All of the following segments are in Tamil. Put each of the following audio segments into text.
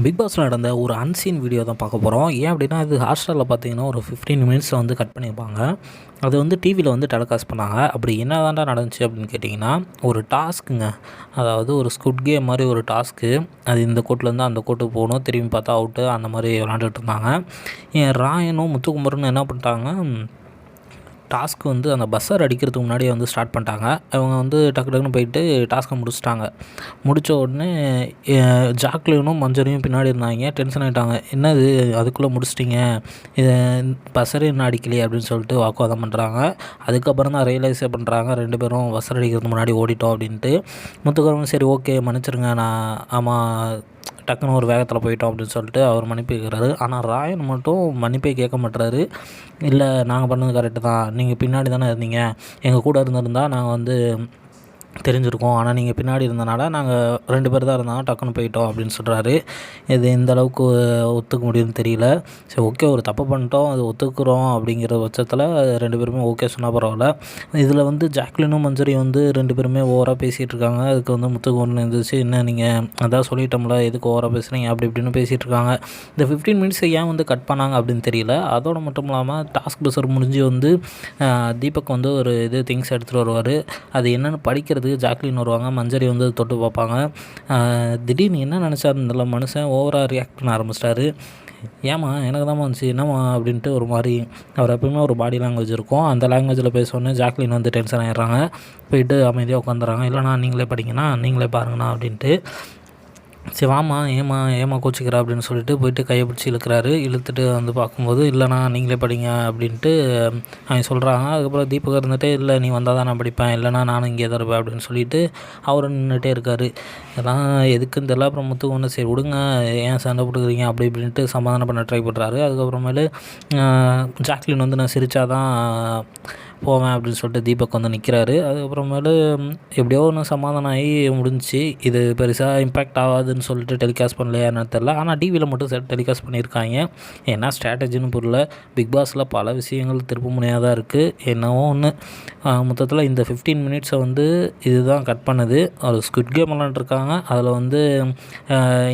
பிக் பாஸில் நடந்த ஒரு அன்சீன் வீடியோ தான் பார்க்க போகிறோம். ஏன் அப்படின்னா இது ஹாட்ஸ்டாரில் பார்த்தீங்கன்னா ஒரு 15 மினிட்ஸில் வந்து கட் பண்ணியிருப்பாங்க. அது வந்து டிவியில் வந்து டெலிகாஸ்ட் பண்ணாங்க. அப்படி என்ன தான்டா நடந்துச்சு அப்படின்னு கேட்டிங்கன்னா, ஒரு டாஸ்க்குங்க. அதாவது ஒரு ஸ்குட் கேம் மாதிரி ஒரு டாஸ்க்கு. அது இந்த கோர்ட்லேருந்து அந்த கோர்ட்டுக்கு போகணும், திரும்பி பார்த்தா அவுட்டு, அந்த மாதிரி விளாண்டுட்டு இருந்தாங்க. ராயனும் முத்துக்குமரனும் என்ன பண்ணிட்டாங்க, டாஸ்க் வந்து அந்த பஸ்ஸர் அடிக்கிறதுக்கு முன்னாடியே வந்து ஸ்டார்ட் பண்ணிட்டாங்க. அவங்க வந்து டக்கு டக்குன்னு போயிட்டு டாஸ்க்கை முடிச்சிட்டாங்க. முடித்த உடனே ஜாக்லினும் மஞ்சரியும் பின்னாடி இருந்தாங்க. டென்ஷன் ஆகிட்டாங்க. என்னது அதுக்குள்ளே முடிச்சிட்டிங்க, இதை பஸ்ஸரே இன்னும் அடிக்கலையே அப்படின்னு சொல்லிட்டு வாக்குவாதம் பண்ணுறாங்க. அதுக்கப்புறம் தான் ரியலைஸே பண்ணுறாங்க, 2 பேரும் பஸ்ஸர் அடிக்கிறதுக்கு முன்னாடி ஓடிட்டோம் அப்படின்ட்டு. முத்துக்குமரன் சரி ஓகே மன்னிச்சிருங்க, நான் ஆமாம் டக்குன்னு ஒரு வேகத்தில் போயிட்டோம் அப்படின்னு சொல்லிட்டு அவர் மன்னிப்பு கேட்குறாரு. ஆனால் ராயன் மட்டும் மன்னிப்பே கேட்க மாட்டுறாரு. இல்லை நாங்கள் பண்ணது கரெக்டு தான், நீங்கள் பின்னாடி தானே இருந்தீங்க, எங்கள் கூட இருந்திருந்தால் நாங்கள் வந்து தெரிஞ்சிருக்கோம், ஆனால் நீங்கள் பின்னாடி இருந்தனால நாங்கள் 2 பேர் தான் இருந்தாங்க, டக்குன்னு போயிட்டோம் அப்படின்னு சொல்கிறாரு. இது எந்த அளவுக்கு ஒத்துக்க முடியும்னு தெரியல. சரி ஓகே, ஒரு தப்பு பண்ணிட்டோம், அது ஒத்துக்கிறோம் அப்படிங்கிற பட்சத்தில் 2 பேருமே ஓகே சொன்னால் பரவாயில்ல. இதில் வந்து ஜாக்லினும் மஞ்சரி வந்து 2 பேருமே ஓவராக பேசிகிட்டு இருக்காங்க. அதுக்கு வந்து முத்துக்குமரன் இருந்துச்சு, என்ன நீங்கள் அதான் சொல்லிட்டோம்ல எதுக்கு ஓவராக பேசுகிறீங்க அப்படி இப்படின்னு பேசிகிட்டு இருக்காங்க. இந்த 15 மினிட்ஸை ஏன் வந்து கட் பண்ணாங்க அப்படின்னு தெரியல. அதோடு மட்டும் இல்லாமல் டாஸ்க் பஸ்ஸர் முடிஞ்சு வந்து தீபக் வந்து ஒரு திங்ஸ் எடுத்துகிட்டு வருவார். அது என்னென்னு படிக்கிறது ஜாக்லின் வருவாங்க. மஞ்சரி வந்து தொட்டு பார்ப்பாங்க. திடீர்னு என்ன நினச்சாருன்னு தெரியல, மனுஷன் ஓவராக ரியாக்ட் பண்ண ஆரம்பிச்சிட்டாரு. ஏம்மா எனக்கு தான் வந்துச்சு என்னம்மா அப்படின்ட்டு ஒரு மாதிரி. அவர் எப்பவுமே ஒரு பாடி லாங்குவேஜ் இருக்கும், அந்த லாங்குவேஜில் பேசணுன்னே ஜாக்லின் வந்து டென்ஷன் ஆகிடுறாங்க. போயிட்டு அமைதியாக உட்காந்துறாங்க. இல்லைண்ணா நீங்களே படிங்கண்ணா, நீங்களே பாருங்கண்ணா அப்படின்ட்டு. சரி வாம்மா, ஏம்மா கோச்சிக்கிறா அப்படின்னு சொல்லிட்டு போயிட்டு கையை பிடிச்சி இழுக்கிறாரு. இழுத்துட்டு வந்து பார்க்கும்போது இல்லைண்ணா நீங்களே படிங்க அப்படின்ட்டு அவங்க சொல்கிறாங்க. அதுக்கப்புறம் தீபக் இருந்துகிட்டே இல்லை நீ வந்தால் தான் நான் படிப்பேன், இல்லைனா நானும் இங்கே தான் இருப்பேன் அப்படின்னு சொல்லிட்டு அவர் நின்றுட்டே இருக்கார். இதெல்லாம் எதுக்குன்னு தெரியல. அப்புறம் முத்துக்கு சரி விடுங்க, ஏன் சண்டை போட்டுக்கிறீங்க அப்படி இப்படின்ட்டு சமாதானம் பண்ண ட்ரை பண்ணுறாரு. அதுக்கப்புறமேலு ஜாக்லின் வந்து நான் சிரித்தாதான் போவேன் அப்படின்னு சொல்லிட்டு தீபக் வந்து நிற்கிறாரு. அதுக்கப்புறமேலு எப்படியோ ஒன்று சமாதானம் ஆகி முடிஞ்சிச்சு. இது பெருசாக இம்பேக்ட் ஆகாதுன்னு சொல்லிட்டு டெலிகாஸ்ட் பண்ணலையா என்ன தெரில. ஆனால் டிவியில் மட்டும் டெலிகாஸ்ட் பண்ணியிருக்காங்க. என்ன ஸ்ட்ராட்டஜின்னு புரியல. பிக் பாஸில் பல விஷயங்கள் திருப்பு முனையாக தான் இருக்குது. என்னவோ ஒன்று மொத்தத்தில் இந்த 15 மினிட்ஸை வந்து இதுதான் கட் பண்ணுது. ஒரு ஸ்குட் கேம் விளாண்டுருக்காங்க. அதில் வந்து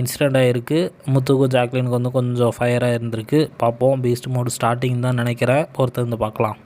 இன்சிடெண்ட் ஆகிருக்கு. முத்துக்கும் ஜாக்லினுக்கு வந்து கொஞ்சம் ஃபயராக இருந்திருக்கு. பார்ப்போம், பீஸ்ட் மோடு ஸ்டார்டிங் தான் நினைக்கிறேன். பொறுத்து வந்து பார்க்கலாம்.